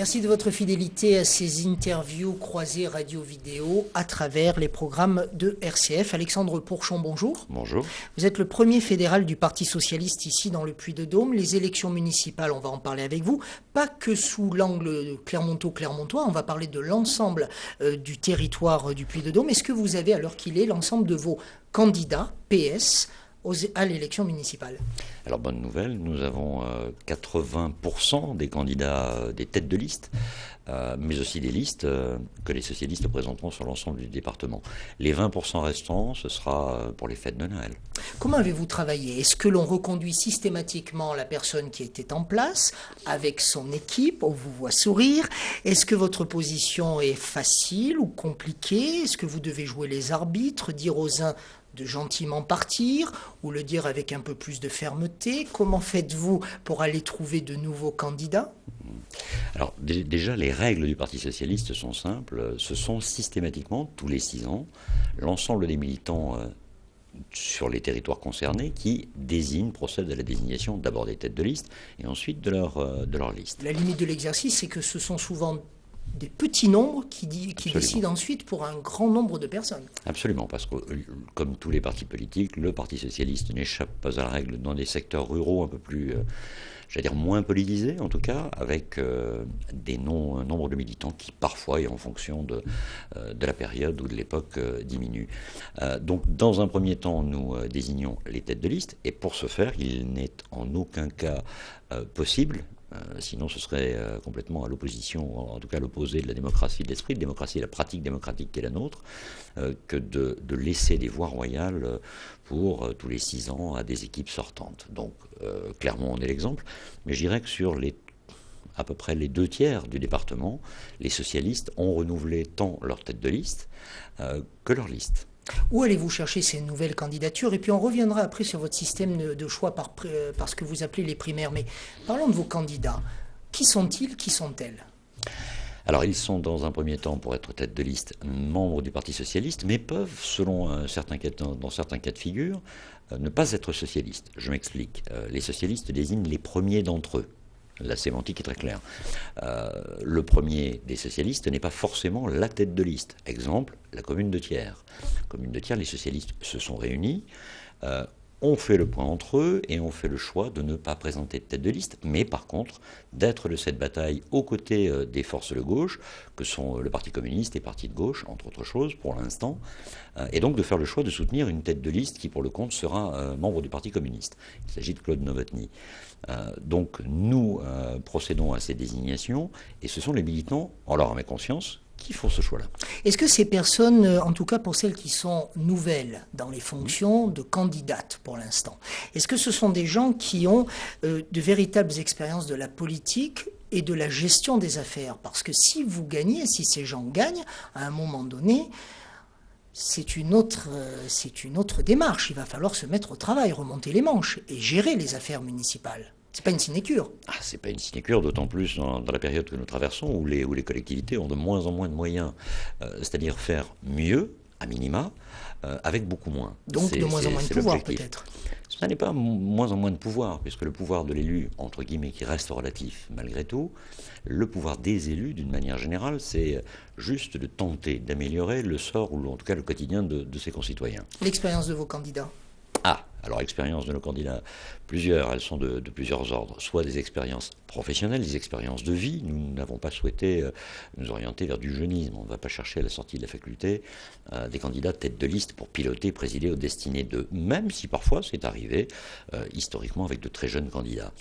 Merci de votre fidélité à ces interviews croisées radio-vidéo à travers les programmes de RCF. Alexandre Pourchon, bonjour. Bonjour. Vous êtes le premier fédéral du Parti socialiste ici dans le Puy-de-Dôme. Les élections municipales, on va en parler avec vous, pas que sous l'angle clermontois, on va parler de l'ensemble du territoire du Puy-de-Dôme. Est-ce que vous avez, à l'heure qu'il est, l'ensemble de vos candidats PS à l'élection municipale? Alors, bonne nouvelle, nous avons 80% des candidats, des têtes de liste, mais aussi des listes que les socialistes présenteront sur l'ensemble du département. Les 20% restants, ce sera pour les fêtes de Noël. Comment avez-vous travaillé? Est-ce que l'on reconduit systématiquement la personne qui était en place avec son équipe? On vous voit sourire. Est-ce que votre position est facile ou compliquée? Est-ce que vous devez jouer les arbitres, dire aux uns de gentiment partir ou le dire avec un peu plus de fermeté? Comment faites-vous pour aller trouver de nouveaux candidats? Alors déjà, les règles du Parti socialiste sont simples. Ce sont systématiquement, tous les 6 ans, l'ensemble des militants sur les territoires concernés qui procèdent à la désignation d'abord des têtes de liste et ensuite de leur liste. La limite de l'exercice, c'est que ce sont souvent des petits nombres qui décident ensuite pour un grand nombre de personnes. Absolument, parce que comme tous les partis politiques, le Parti socialiste n'échappe pas à la règle dans des secteurs ruraux un peu plus, moins politisés en tout cas, avec un nombre de militants qui parfois, et en fonction de la période ou de l'époque, diminuent. Donc dans un premier temps, nous désignons les têtes de liste, et pour ce faire, il n'est en aucun cas possible, sinon ce serait complètement à l'opposition, en tout cas à l'opposé de la démocratie, de l'esprit de démocratie et la pratique démocratique qui est la nôtre, que de laisser des voix royales pour tous les 6 ans à des équipes sortantes. Donc Clermont en est l'exemple, mais je dirais que sur à peu près les 2/3 du département, les socialistes ont renouvelé tant leur tête de liste que leur liste. Où allez-vous chercher ces nouvelles candidatures? Et puis on reviendra après sur votre système de choix par ce que vous appelez les primaires. Mais parlons de vos candidats. Qui sont-ils? Qui sont-elles? Alors ils sont dans un premier temps, pour être tête de liste, membres du Parti socialiste, mais peuvent, dans certains cas de figure, ne pas être socialistes. Je m'explique. Les socialistes désignent les premiers d'entre eux. La sémantique est très claire. Le premier des socialistes n'est pas forcément la tête de liste. Exemple, la commune de Thiers. Commune de Thiers, les socialistes se sont réunis, ont fait le point entre eux et ont fait le choix de ne pas présenter de tête de liste, mais par contre d'être de cette bataille aux côtés des forces de gauche, que sont le Parti communiste et Parti de gauche, entre autres choses, pour l'instant, et donc de faire le choix de soutenir une tête de liste qui, pour le compte, sera membre du Parti communiste. Il s'agit de Claude Novotny. Donc nous procédons à ces désignations, et ce sont les militants, en leur âme et conscience, qui font ce choix-là. Est-ce que ces personnes, en tout cas pour celles qui sont nouvelles dans les fonctions de candidates pour l'instant, est-ce que ce sont des gens qui ont de véritables expériences de la politique et de la gestion des affaires? Parce que si vous gagnez, si ces gens gagnent, à un moment donné, c'est une autre démarche. Il va falloir se mettre au travail, remonter les manches et gérer les affaires municipales. C'est pas une sinécure. C'est pas une sinécure, d'autant plus dans la période que nous traversons, où les collectivités ont de moins en moins de moyens, c'est-à-dire faire mieux, à minima, avec beaucoup moins. Donc de moins en moins de pouvoir, peut-être. Ce n'est pas moins en moins de pouvoir, puisque le pouvoir de l'élu, entre guillemets, qui reste relatif malgré tout, le pouvoir des élus, d'une manière générale, c'est juste de tenter d'améliorer le sort, ou en tout cas le quotidien de ses concitoyens. L'expérience de vos candidats? Alors expériences de nos candidats, plusieurs, elles sont de plusieurs ordres, soit des expériences professionnelles, des expériences de vie. Nous n'avons pas souhaité nous orienter vers du jeunisme. On ne va pas chercher à la sortie de la faculté des candidats tête de liste pour piloter, présider aux destinées d'eux, même si parfois c'est arrivé historiquement avec de très jeunes candidats.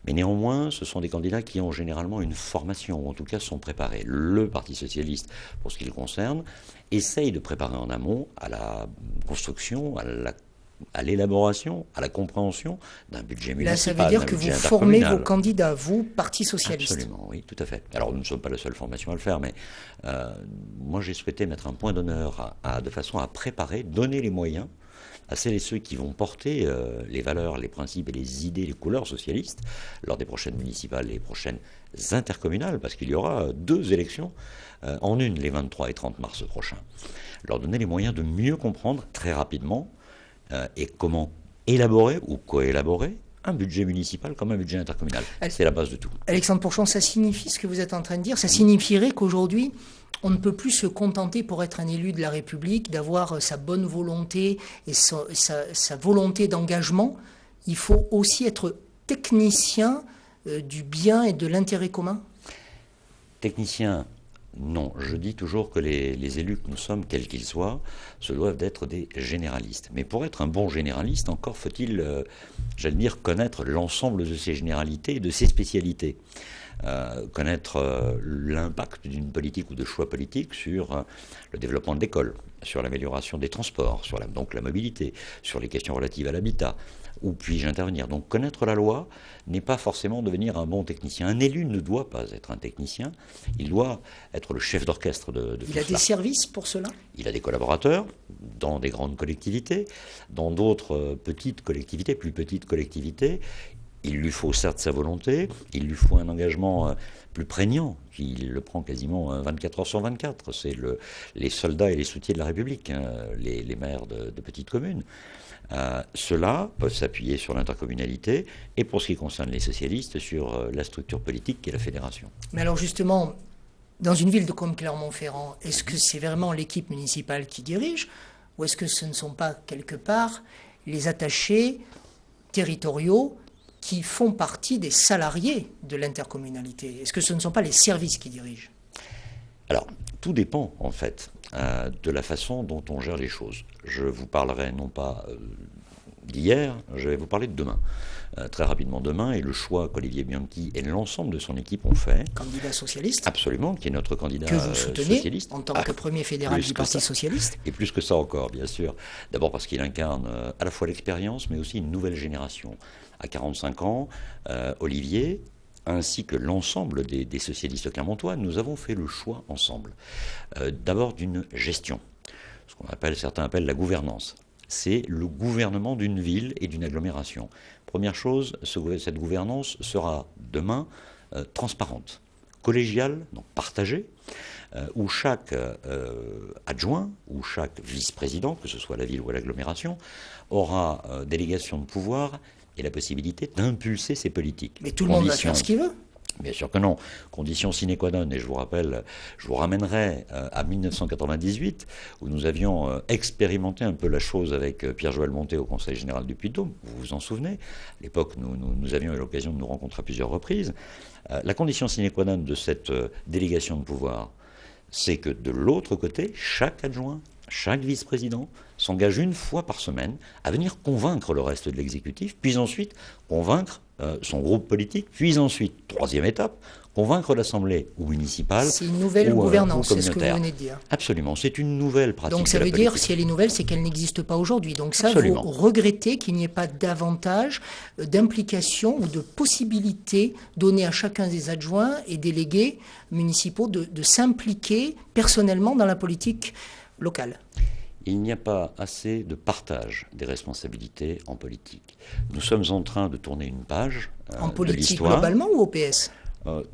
Mais néanmoins, ce sont des candidats qui ont généralement une formation, ou en tout cas sont préparés. Le Parti socialiste, pour ce qui le concerne, essaye de préparer en amont à la construction, à l'élaboration, à la compréhension d'un budget municipal. Là, ça veut dire que vous formez vos candidats, vous, Parti socialiste. Absolument, oui, tout à fait. Alors, nous ne sommes pas la seule formation à le faire, mais moi, j'ai souhaité mettre un point d'honneur de façon à préparer, donner les moyens à celles et ceux qui vont porter les valeurs, les principes et les idées, les couleurs socialistes lors des prochaines municipales et les prochaines intercommunales, parce qu'il y aura 2 élections en une, les 23 et 30 mars prochains. Leur donner les moyens de mieux comprendre très rapidement et comment élaborer ou coélaborer un budget municipal comme un budget intercommunal. C'est la base de tout. Alexandre Pourchon, ça signifie ce que vous êtes en train de dire? Ça signifierait qu'aujourd'hui, on ne peut plus se contenter, pour être un élu de la République, d'avoir sa bonne volonté et sa volonté d'engagement. Il faut aussi être technicien du bien et de l'intérêt commun? Technicien, non. Je dis toujours que les élus que nous sommes, quels qu'ils soient, se doivent d'être des généralistes. Mais pour être un bon généraliste, encore faut-il, j'allais dire, connaître l'ensemble de ces généralités et de ces spécialités. Connaître l'impact d'une politique ou de choix politiques sur le développement de l'école, sur l'amélioration des transports, sur donc la mobilité, sur les questions relatives à l'habitat. Où puis-je intervenir? Donc connaître la loi n'est pas forcément devenir un bon technicien. Un élu ne doit pas être un technicien, il doit être le chef d'orchestre de tout cela. Il a des services pour cela? Il a des collaborateurs dans des grandes collectivités, dans d'autres petites collectivités, plus petites collectivités. Il lui faut certes sa volonté, il lui faut un engagement plus prégnant, il le prend quasiment 24 heures sur 24. C'est les soldats et les soutiens de la République, hein, les maires de petites communes. Ceux-là peuvent s'appuyer sur l'intercommunalité et pour ce qui concerne les socialistes, sur la structure politique qui est la fédération. Mais alors justement, dans une ville comme Clermont-Ferrand, est-ce que c'est vraiment l'équipe municipale qui dirige ou est-ce que ce ne sont pas quelque part les attachés territoriaux qui font partie des salariés de l'intercommunalité? Est-ce que ce ne sont pas les services qui dirigent? Alors, tout dépend en fait de la façon dont on gère les choses. Je vous parlerai non pas d'hier, je vais vous parler de demain. Très rapidement demain, et le choix qu'Olivier Bianchi et l'ensemble de son équipe ont fait. Candidat socialiste? Absolument, qui est notre candidat que vous soutenez socialiste. En tant que premier fédéral du Parti socialiste? Et plus que ça encore, bien sûr. D'abord parce qu'il incarne à la fois l'expérience, mais aussi une nouvelle génération. À 45 ans, Olivier, ainsi que l'ensemble des socialistes clermontois, nous avons fait le choix ensemble. D'abord d'une gestion, ce qu'on appelle, certains appellent la gouvernance. C'est le gouvernement d'une ville et d'une agglomération. Première chose, cette gouvernance sera demain transparente, collégiale, donc partagée, où chaque adjoint ou chaque vice-président, que ce soit la ville ou l'agglomération, aura délégation de pouvoir et la possibilité d'impulser ses politiques. Mais tout le monde va faire ce qu'il veut? Bien sûr que non. Condition sine qua non, et je vous ramènerai à 1998, où nous avions expérimenté un peu la chose avec Pierre-Joël Montet au Conseil général du Puy-de-Dôme. Vous vous en souvenez? À l'époque, nous avions eu l'occasion de nous rencontrer à plusieurs reprises. La condition sine qua non de cette délégation de pouvoir, c'est que de l'autre côté, chaque adjoint, chaque vice-président s'engage une fois par semaine à venir convaincre le reste de l'exécutif, puis ensuite convaincre son groupe politique, puis ensuite, troisième étape, convaincre l'Assemblée ou municipale. C'est une nouvelle gouvernance, c'est ce que vous venez de dire. Absolument, c'est une nouvelle pratique. Donc ça veut dire, si elle est nouvelle, c'est qu'elle n'existe pas aujourd'hui. Donc ça, absolument. Vous regrettez qu'il n'y ait pas davantage d'implication ou de possibilité donnée à chacun des adjoints et délégués municipaux de s'impliquer personnellement dans la politique locale? Il n'y a pas assez de partage des responsabilités en politique. Nous sommes en train de tourner une page en politique de l'histoire. Globalement ou au PS?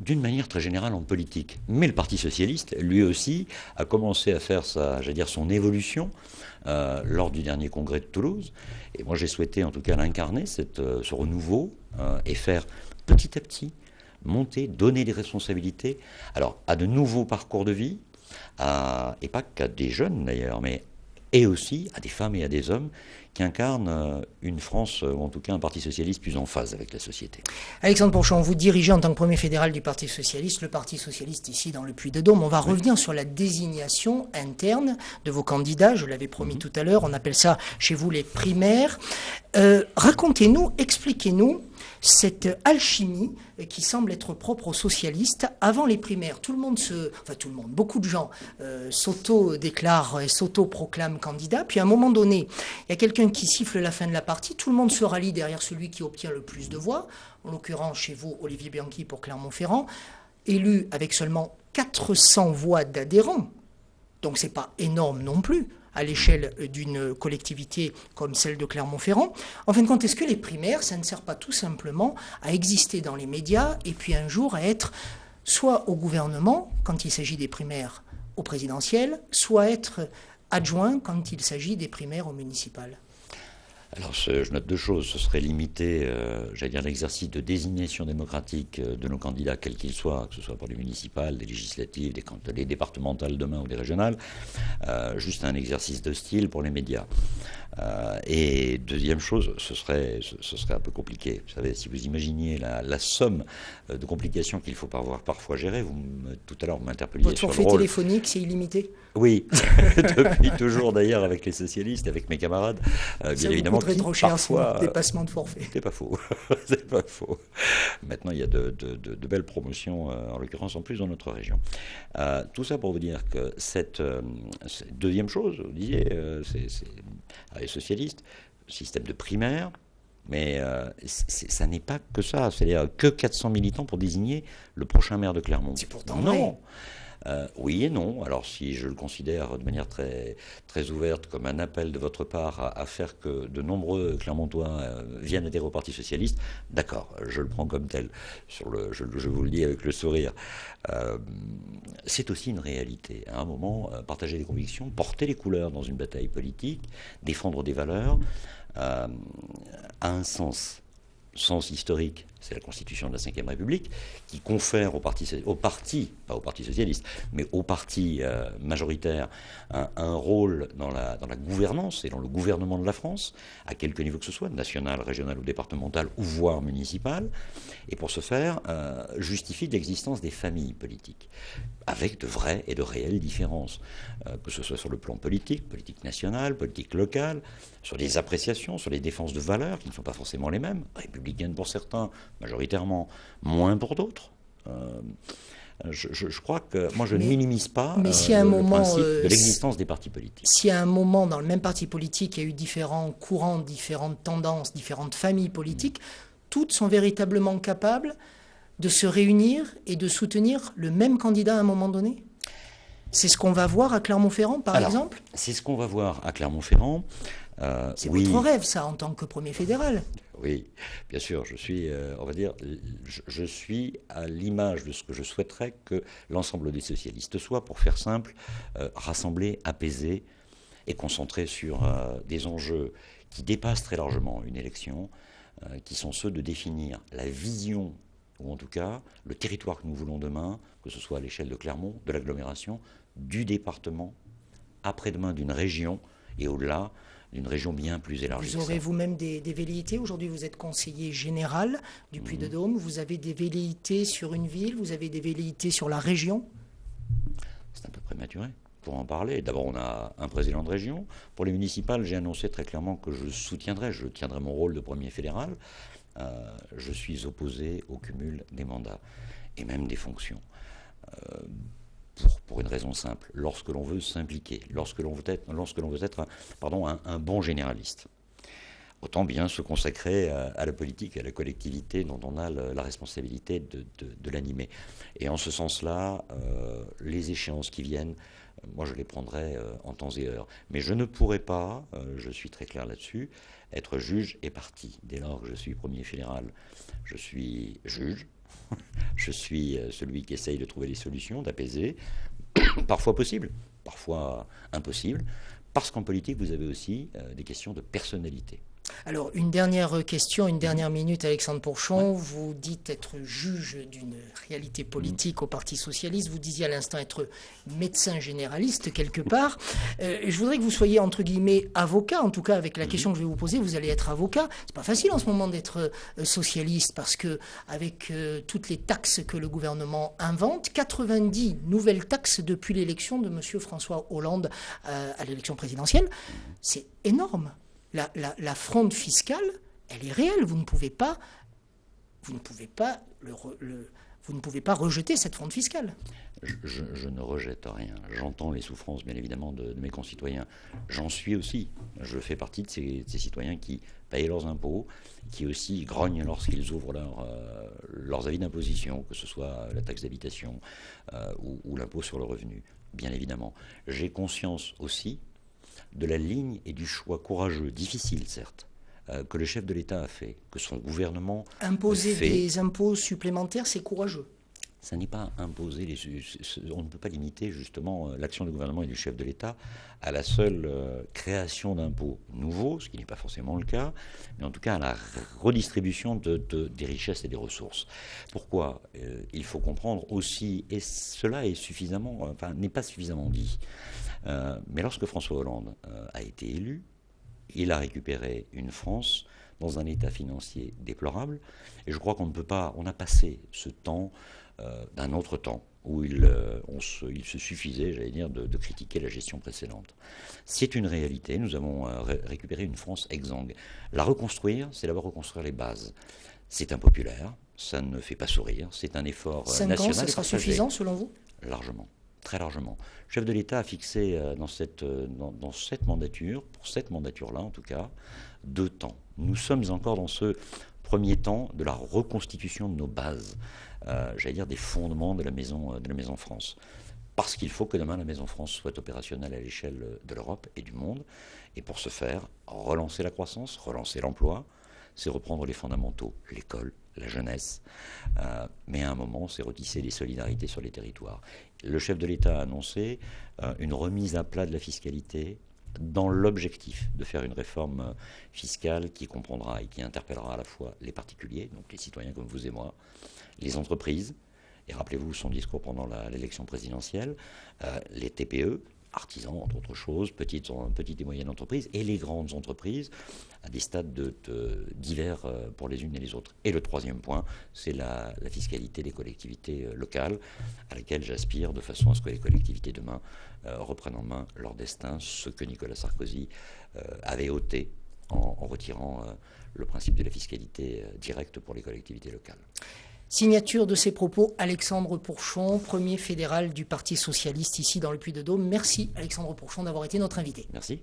D'une manière très générale en politique. Mais le Parti socialiste, lui aussi, a commencé à faire son évolution lors du dernier congrès de Toulouse. Et moi, j'ai souhaité en tout cas l'incarner, ce renouveau, et faire petit à petit monter, donner des responsabilités, alors à de nouveaux parcours de vie, et pas qu'à des jeunes d'ailleurs, et aussi à des femmes et à des hommes qui incarnent une France, ou en tout cas un Parti socialiste plus en phase avec la société. Alexandre Pourchon, vous dirigez en tant que premier fédéral du Parti socialiste, le Parti socialiste ici dans le Puy-de-Dôme. On va revenir sur la désignation interne de vos candidats, je l'avais promis tout à l'heure, on appelle ça chez vous les primaires. Racontez-nous, expliquez-nous cette alchimie qui semble être propre aux socialistes. Avant les primaires, beaucoup de gens s'auto-déclarent et s'auto-proclament candidats. Puis à un moment donné, il y a quelqu'un qui siffle la fin de la partie. Tout le monde se rallie derrière celui qui obtient le plus de voix. En l'occurrence, chez vous, Olivier Bianchi pour Clermont-Ferrand, élu avec seulement 400 voix d'adhérents. Donc c'est pas énorme non plus à l'échelle d'une collectivité comme celle de Clermont-Ferrand. En fin de compte, est-ce que les primaires, ça ne sert pas tout simplement à exister dans les médias et puis un jour à être soit au gouvernement, quand il s'agit des primaires au présidentiel, soit être adjoint quand il s'agit des primaires au municipal? Alors, je note deux choses. Ce serait limiter, j'allais dire, l'exercice de désignation démocratique de nos candidats, quels qu'ils soient, que ce soit pour les municipales, des législatives, des départementales demain ou des régionales, juste un exercice de style pour les médias. Et deuxième chose, ce serait un peu compliqué. Vous savez, si vous imaginiez la somme de complications qu'il faut parfois gérer, tout à l'heure vous m'interpelliez sur le rôle. Votre forfait téléphonique, c'est illimité? Oui, depuis toujours d'ailleurs avec les socialistes, avec mes camarades, bien évidemment. Qui parfois dépassement de forfait. C'est pas faux, c'est pas faux. Maintenant, il y a de belles promotions, en l'occurrence en plus dans notre région. Tout ça pour vous dire que cette deuxième chose, vous disiez, c'est les socialistes, système de primaire. Mais ça n'est pas que ça, c'est-à-dire que 400 militants pour désigner le prochain maire de Clermont. C'est pourtant non. vrai. Oui et non. Alors si je le considère de manière très, très ouverte comme un appel de votre part à faire que de nombreux Clermontois viennent adhérer au Parti Socialiste, d'accord, je le prends comme tel. Je vous le dis avec le sourire. C'est aussi une réalité. À un moment, partager des convictions, porter les couleurs dans une bataille politique, défendre des valeurs, a un sens historique, c'est la Constitution de la Ve République, qui confère pas au Parti socialiste, mais au parti majoritaire, un rôle dans la gouvernance et dans le gouvernement de la France, à quelque niveau que ce soit, national, régional ou départemental, ou voire municipal, et pour ce faire, justifie l'existence des familles politiques, avec de vraies et de réelles différences, que ce soit sur le plan politique nationale, politique locale, sur les appréciations, sur les défenses de valeurs, qui ne sont pas forcément les mêmes, républicaines pour certains, majoritairement, moins pour d'autres. Je crois que moi je ne minimise pas le principe de l'existence des partis politiques. Si à un moment dans le même parti politique il y a eu différents courants, différentes tendances, différentes familles politiques, toutes sont véritablement capables de se réunir et de soutenir le même candidat à un moment donné? C'est ce qu'on va voir à Clermont-Ferrand, par exemple? C'est ce qu'on va voir à Clermont-Ferrand. C'est votre rêve, ça, en tant que premier fédéral. Oui, bien sûr, je suis, on va dire, je suis à l'image de ce que je souhaiterais que l'ensemble des socialistes soient, pour faire simple, rassemblés, apaisés et concentrés sur des enjeux qui dépassent très largement une élection, qui sont ceux de définir la vision, ou en tout cas le territoire que nous voulons demain, que ce soit à l'échelle de Clermont, de l'agglomération, du département, après-demain d'une région et au-delà, d'une région bien plus élargie. Vous aurez vous-même des velléités. Aujourd'hui, vous êtes conseiller général du Puy-de-Dôme. Vous avez des velléités sur une ville, vous avez des velléités sur la région? C'est un peu prématuré pour en parler. D'abord, on a un président de région. Pour les municipales, j'ai annoncé très clairement que je tiendrai mon rôle de premier fédéral. Je suis opposé au cumul des mandats et même des fonctions. Pour une raison simple, lorsque l'on veut s'impliquer, lorsque l'on veut être un bon généraliste, autant bien se consacrer à la politique, à la collectivité dont on a la responsabilité de l'animer. Et en ce sens-là, les échéances qui viennent, moi je les prendrai en temps et heure. Mais je ne pourrai pas, je suis très clair là-dessus, être juge et partie. Dès lors que je suis premier fédéral, je suis juge. Je suis celui qui essaye de trouver des solutions, d'apaiser, parfois possible, parfois impossible, parce qu'en politique, vous avez aussi des questions de personnalité. Alors, une dernière question, une dernière minute, Alexandre Pourchon. Ouais. Vous dites être juge d'une réalité politique au Parti Socialiste. Vous disiez à l'instant être médecin généraliste, quelque part. Je voudrais que vous soyez, entre guillemets, avocat. En tout cas, avec la question que je vais vous poser, vous allez être avocat. C'est pas facile en ce moment d'être socialiste, parce que avec toutes les taxes que le gouvernement invente, 90 nouvelles taxes depuis l'élection de M. François Hollande à l'élection présidentielle, c'est énorme. La fronde fiscale, elle est réelle. Vous ne pouvez pas rejeter cette fronde fiscale. Je ne rejette rien. J'entends les souffrances, bien évidemment, de mes concitoyens. J'en suis aussi. Je fais partie de ces citoyens qui payent leurs impôts, qui aussi grognent lorsqu'ils ouvrent leurs avis d'imposition, que ce soit la taxe d'habitation ou l'impôt sur le revenu, bien évidemment. J'ai conscience aussi de la ligne et du choix courageux, difficile certes, que le chef de l'État a fait, que son gouvernement Imposer fait. Des impôts supplémentaires, c'est courageux. ça n'est pas imposer, on ne peut pas limiter justement l'action du gouvernement et du chef de l'État à la seule création d'impôts nouveaux, ce qui n'est pas forcément le cas, mais en tout cas à la redistribution des richesses et des ressources. Pourquoi il faut comprendre aussi, et cela est n'est pas suffisamment dit, mais lorsque François Hollande a été élu, il a récupéré une France dans un état financier déplorable, et je crois qu'on ne peut pas, on a passé ce temps d'un autre temps où il se suffisait, j'allais dire, de critiquer la gestion précédente. C'est une réalité, nous avons récupéré une France exsangue. La reconstruire, c'est d'abord reconstruire les bases. C'est impopulaire, ça ne fait pas sourire, c'est un effort 5 national. 5 ans, ça sera suffisant selon vous? Largement. Très largement. Le chef de l'État a fixé dans cette mandature, pour cette mandature-là en tout cas, 2 temps. Nous sommes encore dans ce premier temps de la reconstitution de nos bases, j'allais dire des fondements de la Maison France. Parce qu'il faut que demain la Maison France soit opérationnelle à l'échelle de l'Europe et du monde. Et pour ce faire, relancer la croissance, relancer l'emploi, c'est reprendre les fondamentaux, l'école, la jeunesse, mais à un moment, c'est retisser les solidarités sur les territoires. Le chef de l'État a annoncé une remise à plat de la fiscalité dans l'objectif de faire une réforme fiscale qui comprendra et qui interpellera à la fois les particuliers, donc les citoyens comme vous et moi, les entreprises, et rappelez-vous son discours pendant l'élection présidentielle, les TPE, artisans, entre autres choses, petites et moyennes entreprises, et les grandes entreprises, à des stades divers pour les unes et les autres. Et le troisième point, c'est la fiscalité des collectivités locales, à laquelle j'aspire de façon à ce que les collectivités demain reprennent en main leur destin, ce que Nicolas Sarkozy avait ôté en retirant le principe de la fiscalité directe pour les collectivités locales. Signature de ces propos, Alexandre Pourchon, premier fédéral du Parti socialiste ici dans le Puy-de-Dôme. Merci Alexandre Pourchon d'avoir été notre invité. Merci.